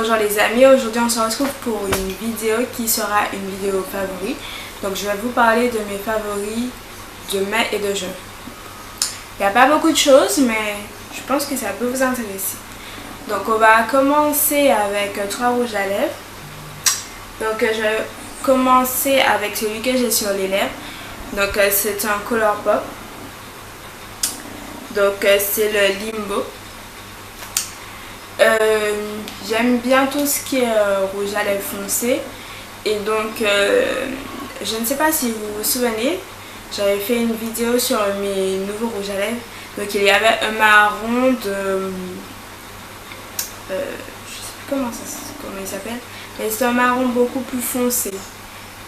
Bonjour les amis, aujourd'hui on se retrouve pour une vidéo qui sera une vidéo favori. Donc je vais vous parler de mes favoris de mai et de juin. Il n'y a pas beaucoup de choses mais je pense que ça peut vous intéresser. Donc on va commencer avec 3 rouges à lèvres. Donc je vais commencer avec celui que j'ai sur les lèvres. Donc c'est un Colourpop. Donc c'est le Limbo. J'aime bien tout ce qui est rouge à lèvres foncé. Et donc je ne sais pas si vous vous souvenez, j'avais fait une vidéo sur mes nouveaux rouges à lèvres. Donc il y avait un marron de... je sais plus comment il s'appelle. Mais c'est un marron beaucoup plus foncé.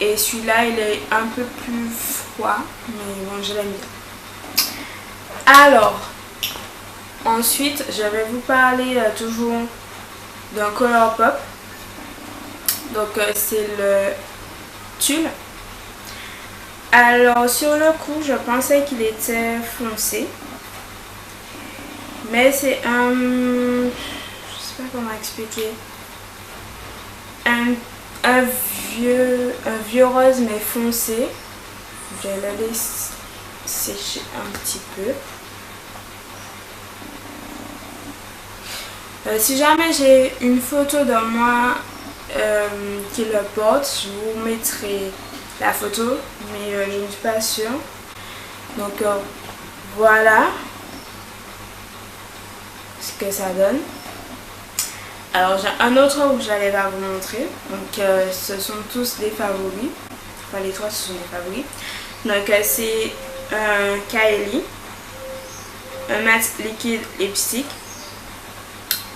Et celui-là il est un peu plus froid. Mais bon, je l'aime bien. Alors, ensuite je vais vous parler toujours d'un Colourpop. Donc c'est le Tulle. Alors sur le coup je pensais qu'il était foncé. Mais c'est un... je sais pas comment expliquer. Un vieux rose mais foncé. Je vais le laisser sécher un petit peu. Si jamais j'ai une photo de moi qui le porte, je vous mettrai la photo, mais je ne suis pas sûre. Donc voilà ce que ça donne. Alors j'ai un autre rouge à lèvres à vous montrer. Donc ce sont tous des favoris. Enfin les trois ce sont des favoris. Donc c'est un Kylie, un mat liquide lipstick.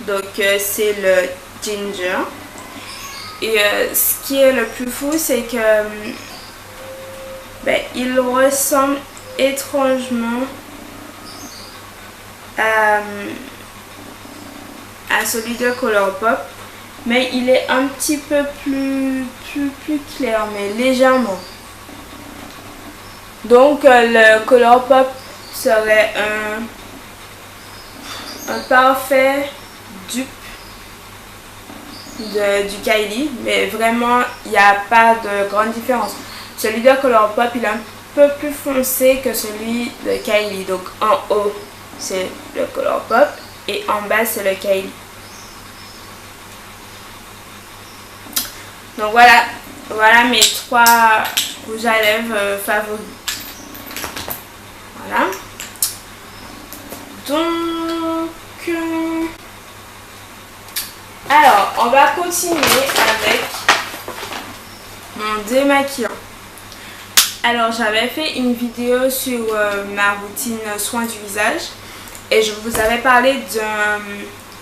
Donc c'est le Ginger. Et ce qui est le plus fou c'est que il ressemble étrangement à celui de Colourpop, mais il est un petit peu plus clair, mais légèrement. Donc le Colourpop serait un parfait dupe du Kylie, mais vraiment il n'y a pas de grande différence. Celui de Colourpop il est un peu plus foncé que celui de Kylie. Donc en haut c'est le Colourpop et en bas c'est le Kylie. Donc voilà mes 3 rouges à lèvres favoris. Voilà. Donc alors on va continuer avec mon démaquillant. Alors j'avais fait une vidéo sur ma routine soins du visage et je vous avais parlé d'un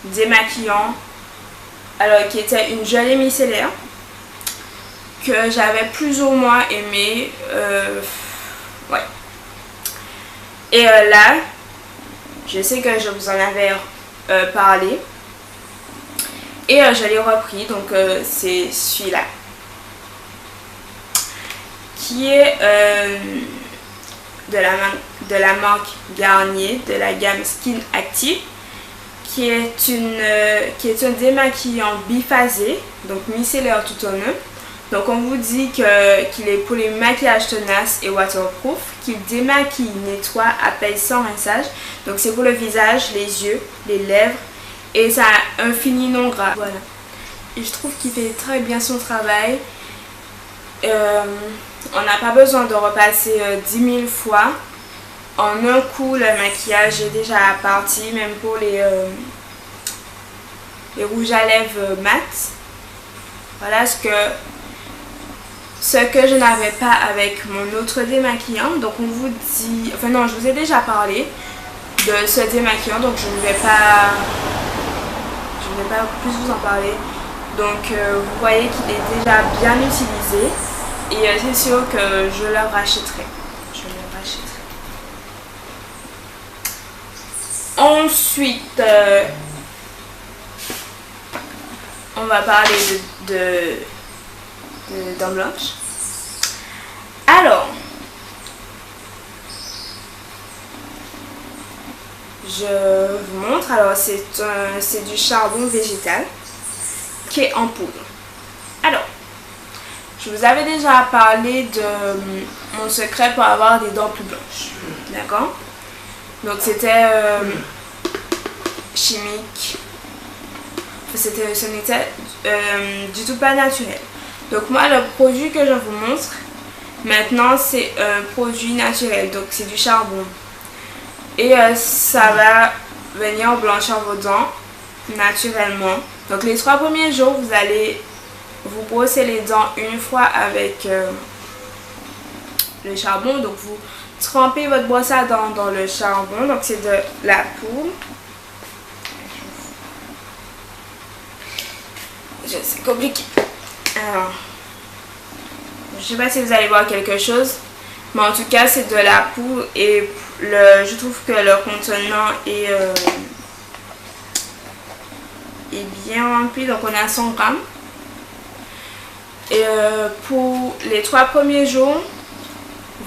démaquillant alors qui était une gelée micellaire que j'avais plus ou moins aimé. Ouais. Et là je sais que je vous en avais parlé et je l'ai repris. Donc c'est celui-là qui est de la marque Garnier, de la gamme Skin Active, qui est un démaquillant biphasé, donc micellaire tout en un. Donc on vous dit qu'il est pour les maquillages tenaces et waterproof, qu'il démaquille, nettoie, apaise sans rinçage. Donc c'est pour le visage, les yeux, les lèvres et ça a un fini non gras. Voilà. Et je trouve qu'il fait très bien son travail. On n'a pas besoin de repasser 10 000 fois. En un coup, le maquillage est déjà parti, même pour les rouges à lèvres mat. Voilà ce que je n'avais pas avec mon autre démaquillant. Donc on vous dit... Enfin non, je vous ai déjà parlé de ce démaquillant, donc je ne vais pas plus vous en parler. Donc vous voyez qu'il est déjà bien utilisé. Et c'est sûr que je le rachèterai. Ensuite, on va parler de dents blanches. Alors, je vous montre. Alors, c'est du charbon végétal. qui est en poudre. Alors, je vous avais déjà parlé de mon secret pour avoir des dents plus blanches. D'accord? Donc c'était chimique. Ce n'était du tout pas naturel. Donc moi, le produit que je vous montre maintenant, c'est un produit naturel. Donc c'est du charbon. Et ça va venir blanchir vos dents naturellement. Donc les 3 premiers jours, vous allez vous brosser les dents une fois avec le charbon. Donc vous trempez votre brosse à dents dans le charbon. Donc c'est de la poudre. C'est compliqué. Alors, je sais pas si vous allez voir quelque chose, mais en tout cas c'est de la poudre et je trouve que le contenant est bien rempli. Donc on a 100 grammes. Et pour les 3 premiers jours,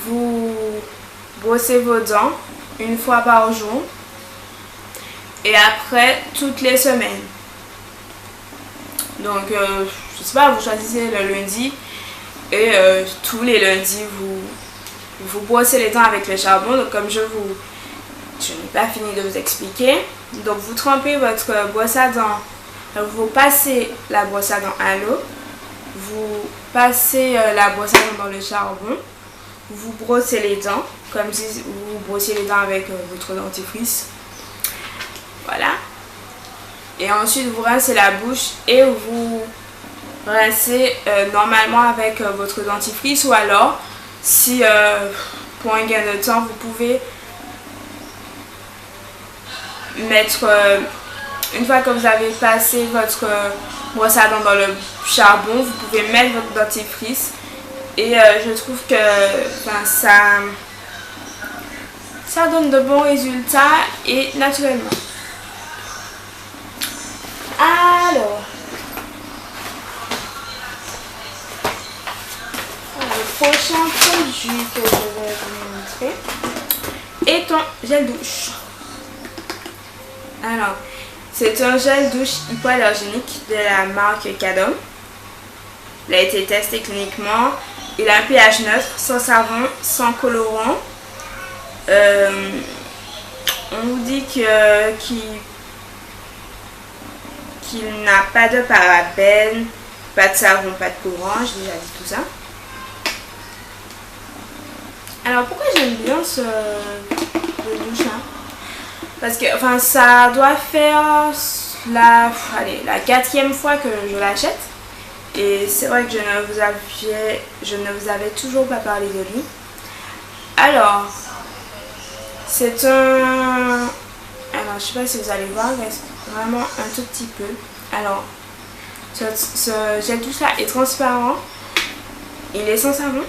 vous brossez vos dents une fois par jour et après toutes les semaines. Donc je sais pas, vous choisissez le lundi et tous les lundis vous brossez les dents avec le charbon. Donc comme je n'ai pas fini de vous expliquer, donc vous trempez votre brosse à dents, vous passez la brosse à dents à l'eau, vous passez la brosse à dents dans le charbon, vous brossez les dents comme si vous brossiez les dents avec votre dentifrice. Voilà. Et ensuite vous rincez la bouche et vous rincez normalement avec votre dentifrice, ou alors si pour un gain de temps vous pouvez mettre une fois que vous avez passé votre brosse à dents dans le charbon, vous pouvez mettre votre dentifrice et je trouve que ça donne de bons résultats et naturellement. Alors, le prochain produit que je vais vous montrer est un gel douche. Alors, c'est un gel douche hypoallergénique de la marque Cadom. Il a été testé cliniquement. Il a un pH neutre, sans savon, sans colorant. On vous dit qu'il n'a pas de parabènes, pas de savon, pas de colorant. J'ai déjà dit tout ça. Alors pourquoi j'aime bien ce douche là? Parce que ça doit faire la 4e fois que je l'achète. Et c'est vrai que je ne vous avais toujours pas parlé de lui. Alors, c'est un... Alors, je sais pas si vous allez voir, mais vraiment un tout petit peu. Alors, ce gel douche là est transparent. Il est sans savon.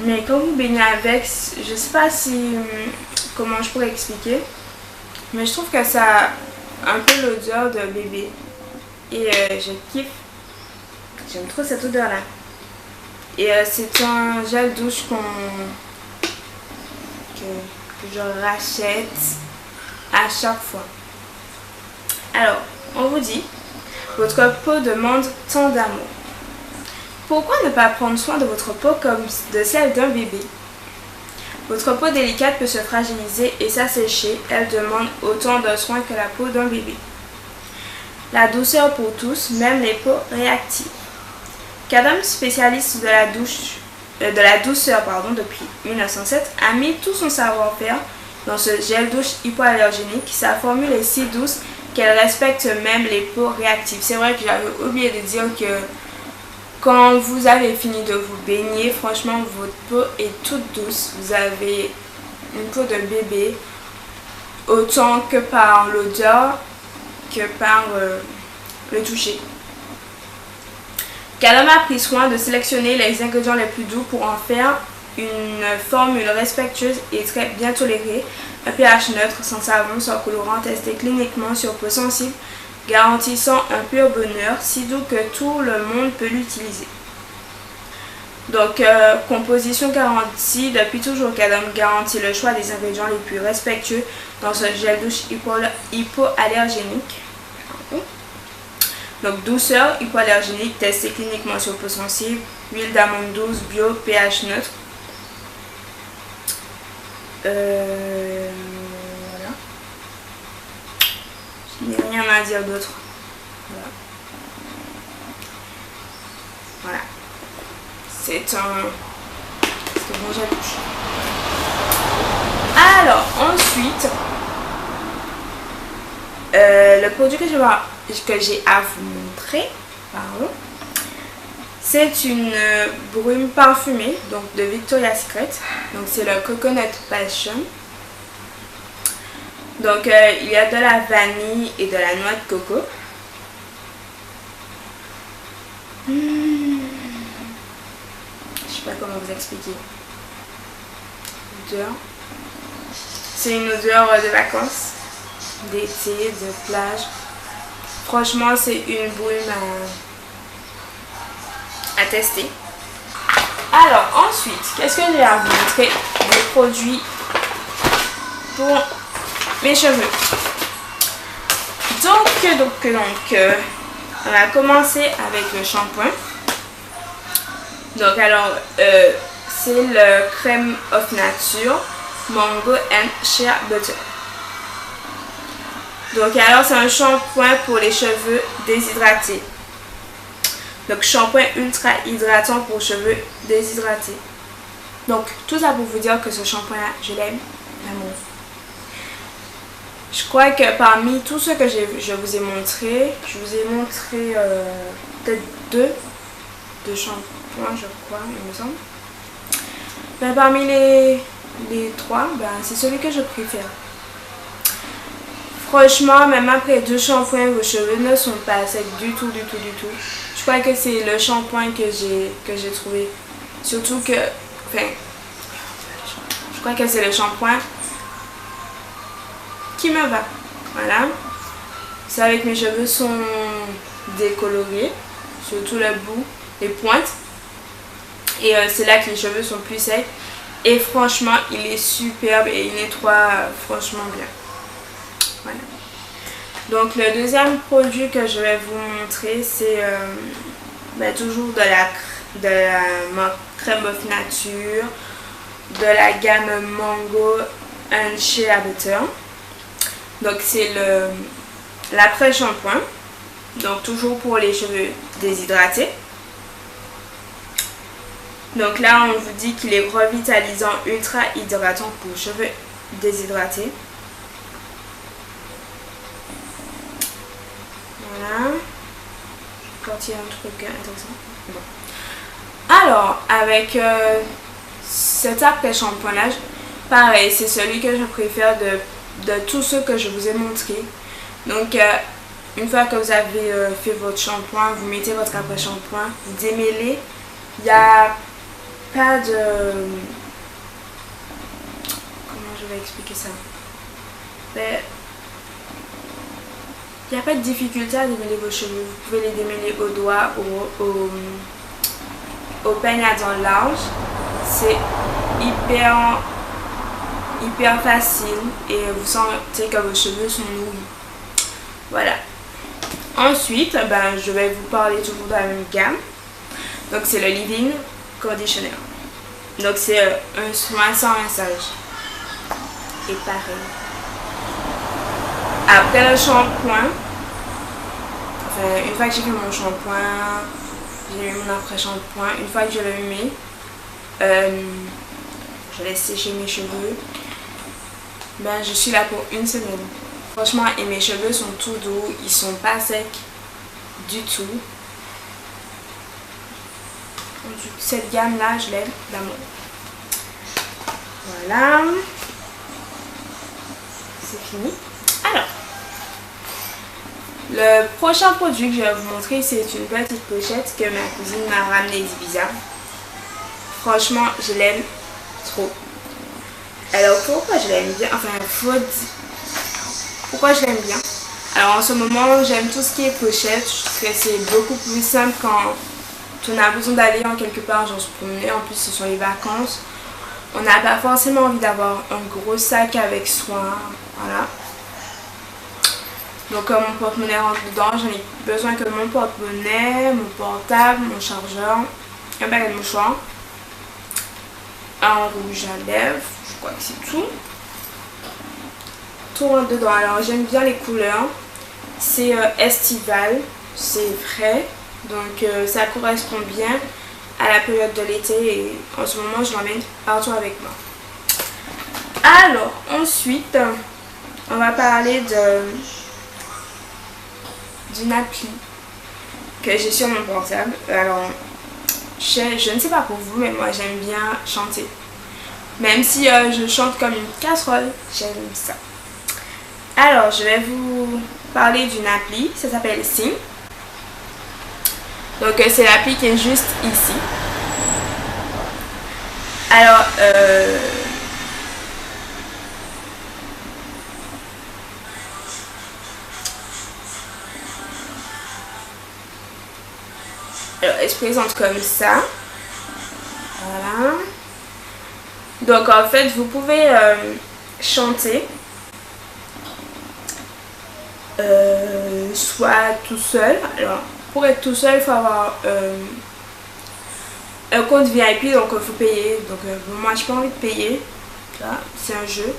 Mais quand vous baignez avec, je sais pas comment je pourrais expliquer. Mais je trouve que ça a un peu l'odeur de bébé. Et je kiffe. J'aime trop cette odeur là. Et c'est un gel douche que je rachète à chaque fois. Alors, on vous dit, votre peau demande tant d'amour. Pourquoi ne pas prendre soin de votre peau comme de celle d'un bébé? Votre peau délicate peut se fragiliser et s'assécher. Elle demande autant de soins que la peau d'un bébé. La douceur pour tous, même les peaux réactives. Cadom, spécialiste de la douceur depuis 1907, a mis tout son savoir-faire dans ce gel douche hypoallergénique. Sa formule est si douce qu'elle respecte même les peaux réactives. C'est vrai que j'avais oublié de dire que quand vous avez fini de vous baigner, franchement, votre peau est toute douce. Vous avez une peau de bébé, autant que par l'odeur que par le toucher. Cadom a pris soin de sélectionner les ingrédients les plus doux pour en faire une formule respectueuse et très bien tolérée. Un pH neutre, sans savon, sans colorant, testé cliniquement sur peau sensible, garantissant un pur bonheur, si doux que tout le monde peut l'utiliser. Donc, composition garantie. Depuis toujours, Cadom garantit le choix des ingrédients les plus respectueux dans ce gel douche hypoallergénique. Donc douceur, hypoallergénique, testé cliniquement sur peau sensible, huile d'amande douce, bio, pH neutre. Voilà. Je n'ai rien à dire d'autre. Voilà. Voilà. C'est un rouge à bouche. Alors, ensuite, le produit que j'ai à vous montrer, pardon, c'est une brume parfumée, donc de Victoria's Secret. Donc c'est le Coconut Passion. Donc il y a de la vanille et de la noix de coco. Je sais pas comment vous expliquer. L'odeur. C'est une odeur de vacances, d'été, de plage. Franchement, c'est une brume à tester. Alors ensuite, qu'est-ce que j'ai à vous montrer? Des produits pour mes cheveux. Donc, on va commencer avec le shampoing. Donc alors, c'est le Crème of Nature Mango and Shea Butter. Donc alors, c'est un shampoing pour les cheveux déshydratés. Donc shampoing ultra hydratant pour cheveux déshydratés. Donc tout ça pour vous dire que ce shampoing là, je l'aime d'amour. Je crois que parmi tout ce que je vous ai montré, peut-être deux shampoings, je crois, il me semble. Mais parmi les trois, c'est celui que je préfère. Franchement, même après 2 shampoings, vos cheveux ne sont pas secs du tout. Je crois que c'est le shampoing que j'ai trouvé. Surtout que, je crois que c'est le shampoing qui me va. Voilà. Vous savez que mes cheveux sont décolorés, surtout le bout, les pointes. Et c'est là que les cheveux sont plus secs. Et franchement, il est superbe et il nettoie franchement bien. Voilà. Donc le deuxième produit que je vais vous montrer, c'est toujours de la crème of nature, de la gamme Mango and Shea Butter. Donc c'est l'après-shampoing, donc toujours pour les cheveux déshydratés. Donc là on vous dit qu'il est revitalisant, ultra hydratant pour les cheveux déshydratés. Voilà. Quand il y a un truc intéressant. Bon. Alors, avec cet après-shampoing là, pareil, c'est celui que je préfère de tous ceux que je vous ai montré. Donc, une fois que vous avez fait votre shampoing, vous mettez votre après-shampoing, vous démêlez. Il n'y a pas de... Comment je vais expliquer ça? Il n'y a pas de difficulté à démêler vos cheveux. Vous pouvez les démêler au doigt, au peigne à dents larges. C'est hyper facile et vous sentez que vos cheveux sont nourris. Voilà. Ensuite, je vais vous parler toujours de la même gamme. Donc c'est le Leave-In Conditioner. Donc c'est un soin sans rinçage. Et pareil. Après le shampoing, une fois que j'ai fait mon shampoing, j'ai mis mon après-shampoing, une fois que je le mets, je laisse sécher mes cheveux. Je suis là pour une semaine. Franchement, et mes cheveux sont tout doux, ils sont pas secs du tout. Cette gamme là, je l'aime d'amour. Voilà. C'est fini. Alors, le prochain produit que je vais vous montrer, c'est une petite pochette que ma cousine m'a ramenée d'Ibiza. Franchement, je l'aime trop. Alors, pourquoi je l'aime bien? Pourquoi je l'aime bien? Alors, en ce moment, j'aime tout ce qui est pochette. Je trouve que c'est beaucoup plus simple quand on a besoin d'aller en quelque part, genre se promener. En plus, ce sont les vacances. On n'a pas forcément envie d'avoir un gros sac avec soi. Voilà. Donc mon porte-monnaie rentre dedans, j'en ai besoin que mon porte-monnaie, mon portable, mon chargeur, un paquet de mouchoirs, un rouge à lèvres, je crois que c'est tout. Tout rentre dedans. Alors j'aime bien les couleurs, c'est estival, c'est frais, donc ça correspond bien à la période de l'été et en ce moment je l'emmène partout avec moi. Alors ensuite on va parler d'une appli que j'ai sur mon portable. Alors je ne sais pas pour vous, mais moi j'aime bien chanter, même si je chante comme une casserole, j'aime ça. Alors je vais vous parler d'une appli, ça s'appelle Sing. Donc c'est l'appli qui est juste ici. Alors elle se présente comme ça. Voilà. Donc en fait vous pouvez chanter soit tout seul. Alors pour être tout seul, il faut avoir un compte VIP, donc il faut payer. Donc moi, je n'ai pas envie de payer. C'est un jeu.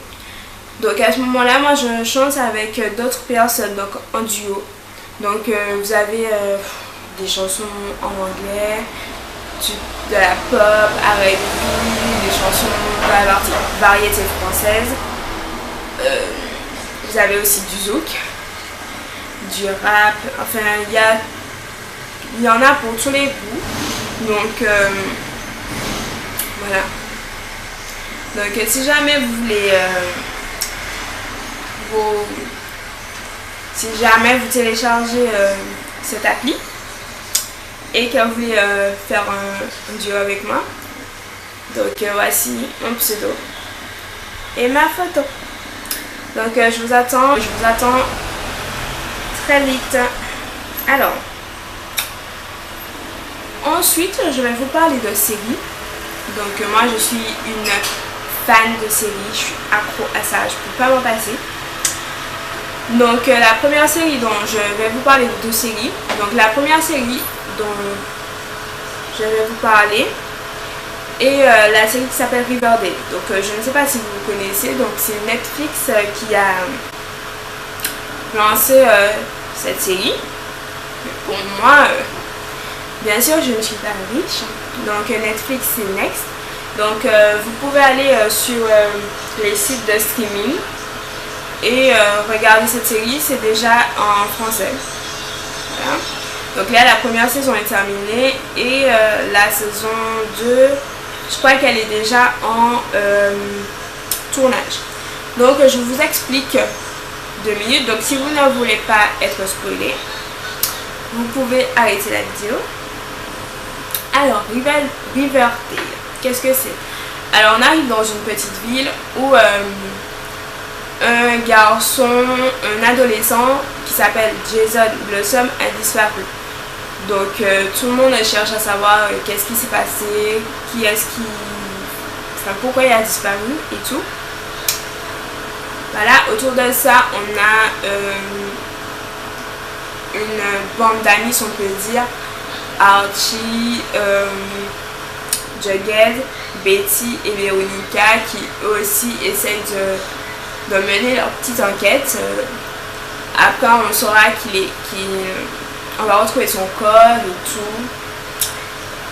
Donc à ce moment-là, moi, je chante avec d'autres personnes, donc en duo. Donc vous avez des chansons en anglais, de la pop, R&B, des chansons de la variété française. Vous avez aussi du zouk, du rap, enfin il y en a pour tous les goûts. Donc voilà. Donc si jamais vous voulez si jamais vous téléchargez cette appli et que vous voulez faire un duo avec moi, donc voici mon pseudo et ma photo. Donc je vous attends très vite. Alors ensuite je vais vous parler de séries. Donc moi je suis une fan de séries, je suis accro à ça, je peux pas m'en passer. Donc la première série dont je vais vous parler, de deux séries. Donc la première série dont je vais vous parler est la série qui s'appelle Riverdale. Donc je ne sais pas si vous connaissez, donc c'est Netflix qui a lancé cette série. Pour moi, bien sûr je ne suis pas riche, donc Netflix c'est Next. Donc vous pouvez aller sur les sites de streaming et regarder cette série, c'est déjà en français. Voilà. Donc là la première saison est terminée et la saison 2, je crois qu'elle est déjà en tournage. Donc je vous explique 2 minutes. Donc si vous ne voulez pas être spoilé, vous pouvez arrêter la vidéo. Alors Riverdale, qu'est-ce que c'est? Alors on arrive dans une petite ville où un garçon, un adolescent qui s'appelle Jason Blossom a disparu. Donc tout le monde cherche à savoir qu'est-ce qui s'est passé, qui est-ce qui... Enfin, pourquoi il a disparu et tout. Voilà, autour de ça, on a une bande d'amis, si on peut dire. Archie, Jughead, Betty et Veronica qui eux aussi essayent de mener leur petite enquête. Après on saura on va retrouver son corps et tout.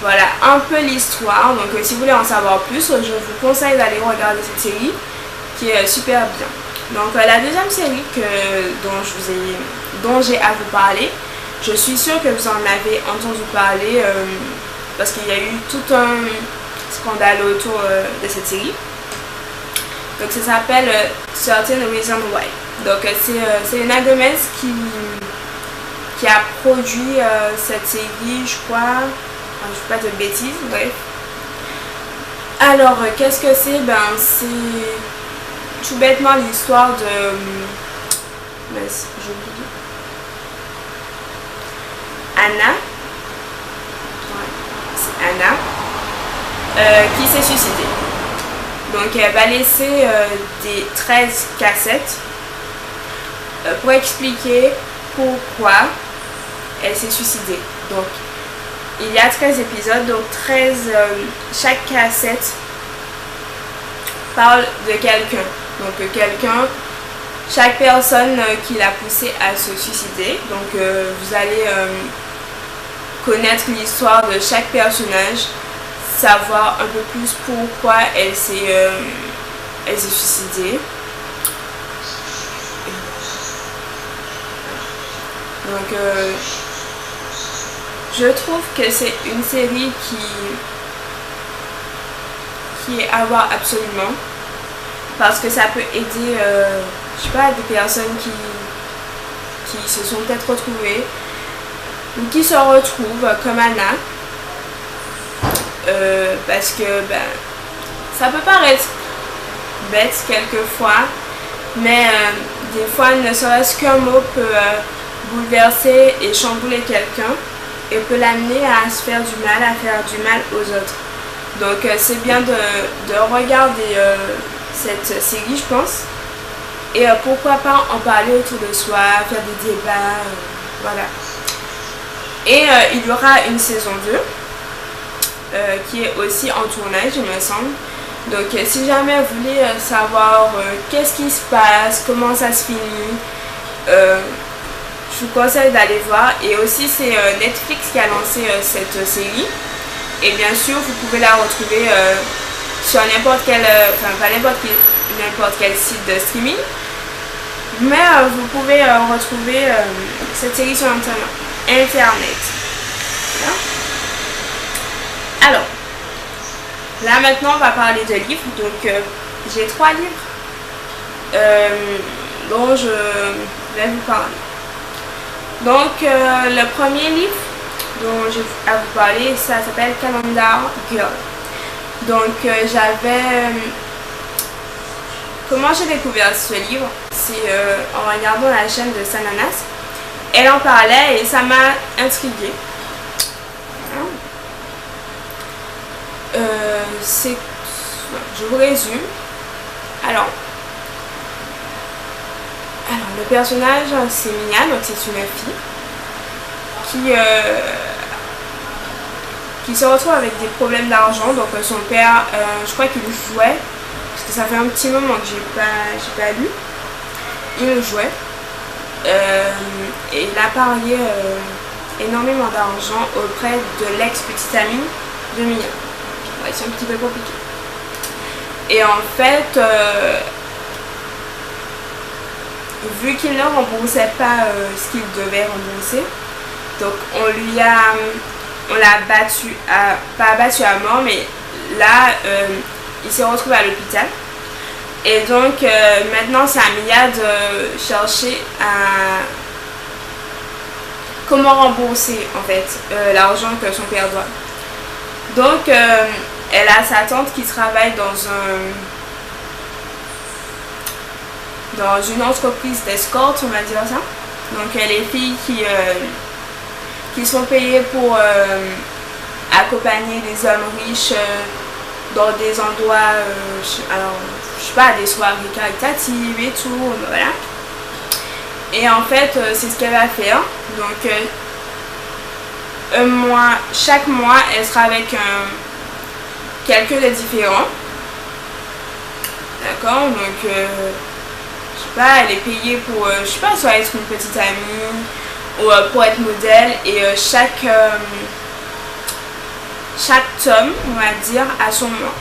Voilà un peu l'histoire. Donc si vous voulez en savoir plus, je vous conseille d'aller regarder cette série qui est super bien. Donc la deuxième série dont j'ai à vous parler, je suis sûre que vous en avez entendu parler parce qu'il y a eu tout un scandale autour de cette série. Donc ça s'appelle Certain Reason Why. Donc c'est une Gomez qui a produit cette série, je crois. Je ne vais pas dire de bêtises, bref. Alors qu'est-ce que c'est? Ben c'est tout bêtement l'histoire de... j'ai oublié. Anna. Ouais, c'est Anna. Qui s'est suicidée. Donc elle va laisser des 13 cassettes pour expliquer pourquoi elle s'est suicidée. Donc il y a 13 épisodes, donc 13, chaque cassette parle de quelqu'un. Donc chaque personne qui l'a poussé à se suicider. Donc vous allez connaître l'histoire de chaque personnage, savoir un peu plus pourquoi elle s'est suicidée. Donc je trouve que c'est une série qui est à voir absolument, parce que ça peut aider je sais pas, des personnes qui se sont peut-être retrouvées ou qui se retrouvent comme Anna, parce que ça peut paraître bête quelquefois, mais des fois ne serait-ce qu'un mot peut bouleverser et chambouler quelqu'un et peut l'amener à se faire du mal, à faire du mal aux autres. Donc c'est bien de regarder cette série, je pense, et pourquoi pas en parler autour de soi, faire des débats, voilà. Et il y aura une saison 2 qui est aussi en tournage, il me semble. Donc si jamais vous voulez savoir qu'est-ce qui se passe, comment ça se finit, je vous conseille d'aller voir. Et aussi c'est Netflix qui a lancé cette série. Et bien sûr vous pouvez la retrouver sur n'importe quel, pas n'importe quel site de streaming. Mais vous pouvez retrouver cette série sur internet. Voilà. Alors, là maintenant on va parler de livres. Donc j'ai 3 livres dont je vais vous parler. Donc le premier livre dont je vais à vous parler, ça s'appelle Calendar Girl. Donc comment j'ai découvert ce livre, c'est en regardant la chaîne de Sananas. Elle en parlait et ça m'a intriguée. Je vous résume. Alors le personnage c'est Mia, donc c'est une fille qui se retrouve avec des problèmes d'argent. Donc son père, je crois qu'il jouait, parce que ça fait un petit moment que j'ai pas lu, il le jouait, et il a parié énormément d'argent auprès de l'ex-petite amie de Mia. Ouais, c'est un petit peu compliqué. Et en fait, vu qu'il ne remboursait pas ce qu'il devait rembourser, donc on l'a battu pas battu à mort, mais là il s'est retrouvé à l'hôpital. Et donc maintenant c'est à Mia de chercher comment rembourser en fait l'argent que son père doit. Donc elle a sa tante qui travaille dans une entreprise d'escorte, on va dire ça. Donc les filles qui sont payées pour accompagner des hommes riches dans des endroits, alors je sais pas, des soirées caritatives et tout, voilà. Et en fait c'est ce qu'elle va faire. Donc chaque mois elle sera avec quelqu'un de différent, d'accord. Donc je sais pas, elle est payée pour je sais pas, soit être une petite amie ou pour être modèle. Et chaque tome, on va dire, a son mois.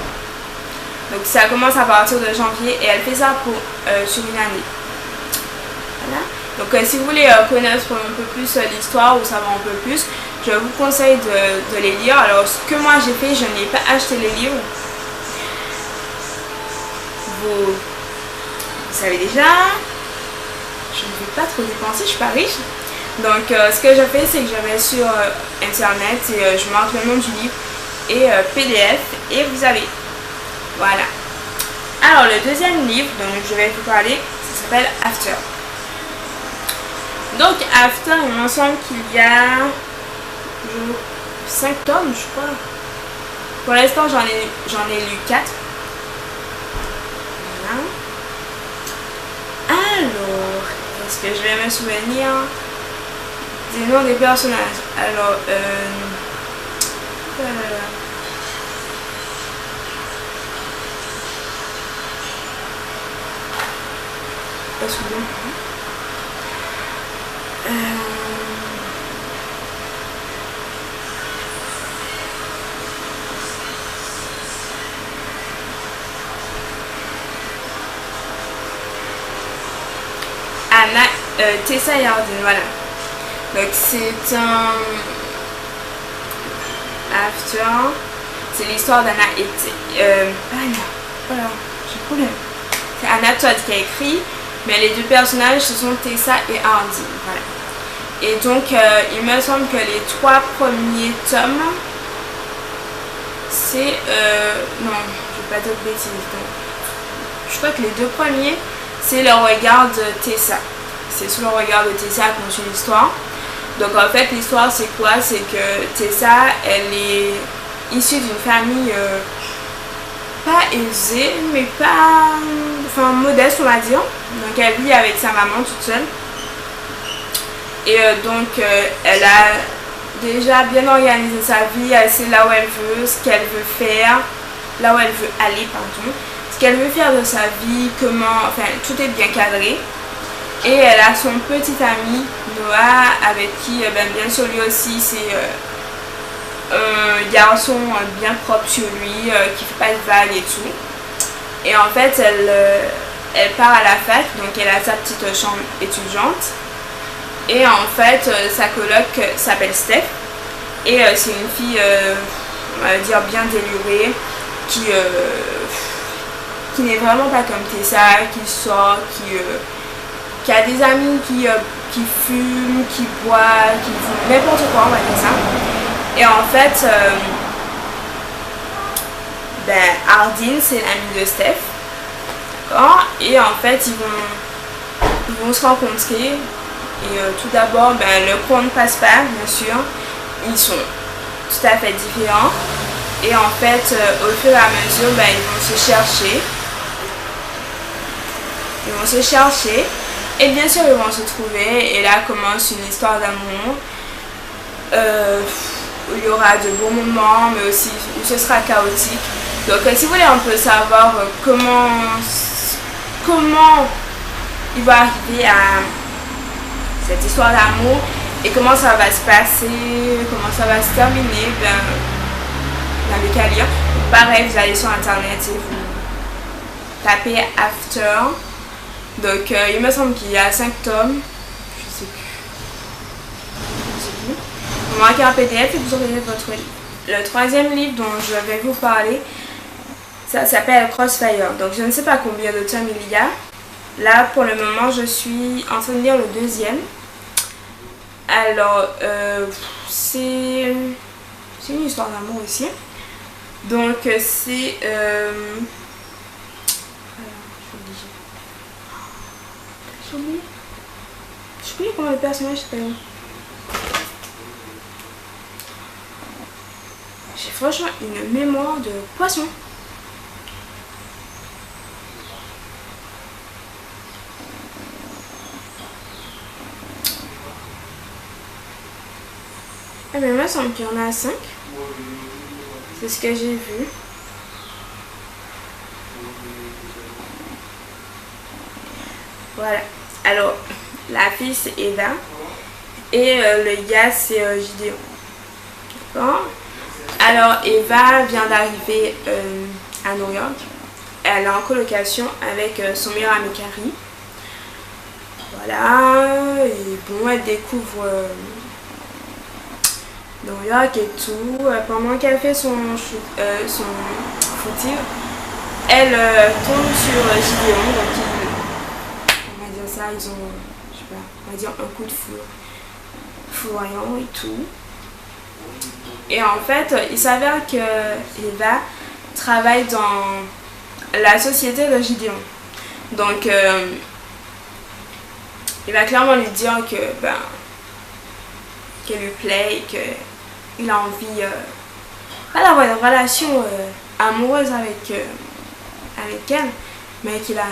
Donc ça commence à partir de janvier et elle fait ça sur une année. Voilà. Donc si vous voulez connaître un peu plus l'histoire ou savoir un peu plus, je vous conseille de les lire. Alors ce que moi j'ai fait, je n'ai pas acheté les livres. Vous savez déjà, je ne vais pas trop dépenser, je suis pas riche. Donc ce que je fais, c'est que je vais sur internet et je marque le nom du livre et PDF et vous avez. Voilà. Alors le deuxième livre dont je vais vous parler, ça s'appelle After. Donc After, il me semble qu'il y a 5 tomes, je crois. Pour l'instant j'en ai lu 4. Voilà. Alors parce que je vais me souvenir des noms des personnages. Alors, Anna, Tessa et Ardyn, voilà. Donc c'est un after, c'est l'histoire d'Anna et Anna, voilà, j'ai le problème. C'est Anna Todd qui a écrit, mais les deux personnages ce sont Tessa et Ardyn, voilà. Et donc il me semble que les 3 premiers tomes, c'est non, je vais pas dire de bêtises, donc je crois que les 2 premiers c'est le regard de Tessa. C'est sous le regard de Tessa qu'on suit l'histoire. Donc en fait l'histoire c'est quoi? C'est que Tessa elle est issue d'une famille pas aisée mais pas enfin modeste on va dire. Donc elle vit avec sa maman toute seule. Et donc elle a déjà bien organisé sa vie, elle sait là où elle veut, ce qu'elle veut faire, là où elle veut aller pardon. Ce qu'elle veut faire de sa vie, comment, enfin tout est bien cadré. Et elle a son petit ami Noah avec qui bien sûr lui aussi c'est un garçon bien propre sur lui, qui fait pas de vagues et tout. Et en fait elle part à la fac, donc elle a sa petite chambre étudiante. Et en fait sa coloc s'appelle Steph. Et c'est une fille on va dire bien délurée qui n'est vraiment pas comme Tessa, qui sort, qui a des amis qui fument, qui boivent, qui font n'importe quoi, on va dire ça. Et en fait, Ardyn, c'est l'ami de Steph. D'accord. Et en fait, ils vont se rencontrer. Et tout d'abord, le courant ne passe pas, bien sûr. Ils sont tout à fait différents. Et en fait, au fur et à mesure, ils vont se chercher. Ils vont se chercher et bien sûr ils vont se trouver et là commence une histoire d'amour où il y aura de bons moments mais aussi où ce sera chaotique. Donc si vous voulez un peu savoir comment il va arriver à cette histoire d'amour et comment ça va se passer, comment ça va se terminer, vous n'avez qu'à lire. Pareil, vous allez sur internet et vous tapez After. Donc il me semble qu'il y a 5 tomes, je sais plus. Vous marquez un PDF et vous aurez votre livre. Le 3e livre dont je vais vous parler, ça s'appelle Crossfire. Donc je ne sais pas combien de tomes il y a. Là pour le moment je suis en train de lire le 2e. Alors c'est une histoire d'amour aussi. Donc c'est je sais comment le personnage s'appelle. J'ai franchement une mémoire de poisson. Ah mais il me semble qu'il y en a 5. C'est ce que j'ai vu. Voilà. Alors, la fille c'est Eva et le gars c'est Gideon. D'accord. Alors, Eva vient d'arriver à New York. Elle est en colocation avec son meilleur ami Carrie. Voilà. Et bon, elle découvre New York et tout. Pendant qu'elle fait son footing, elle tombe sur Gideon. Donc, ça, ils ont, je sais pas, on va dire un coup de foudroyant et tout. Et en fait, il s'avère que Eva travaille dans la société de Gideon. Donc, il va clairement lui dire que qu'elle lui plaît et qu'il a envie pas d'avoir une relation amoureuse avec elle, mais qu'il a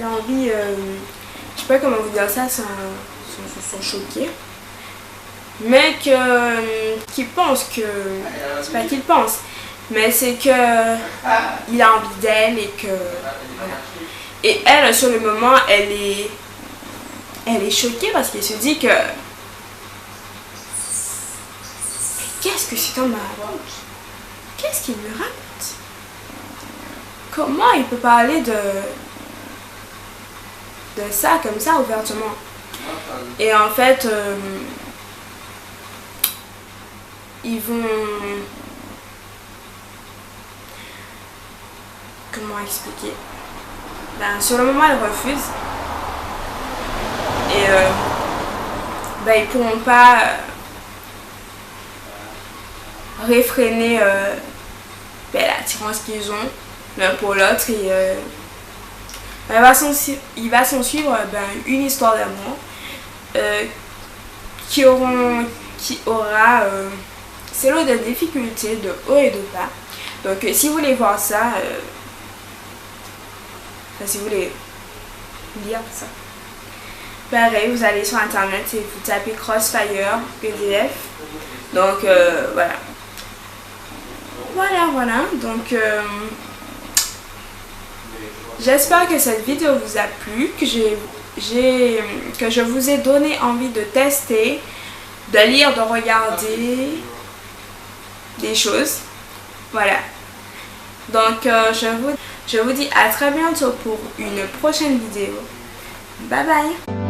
envie je sais pas comment vous dire ça sans choquer, mais qu'il pense que, c'est pas qu'il pense, mais c'est que il a envie d'elle et que voilà. Et elle, sur le moment, elle est choquée parce qu'elle se dit que qu'est-ce que cet homme a? Qu'est-ce qu'il me raconte? Comment il peut parler de ça comme ça ouvertement? Et en fait, ils vont... Comment expliquer? Ben, sur le moment, elle refuse. Et ben, ils pourront pas réfréner ben, l'attirance qu'ils ont l'un pour l'autre. Et il va s'en suivre ben, une histoire d'amour qui aura ses lots de difficultés, de haut et de bas. Donc si vous voulez voir ça, si vous voulez lire ça, pareil, vous allez sur internet et vous tapez Crossfire PDF. Donc voilà. Voilà. Donc j'espère que cette vidéo vous a plu, que je vous ai donné envie de tester, de lire, de regarder des choses. Voilà. Donc je vous dis à très bientôt pour une prochaine vidéo. Bye bye.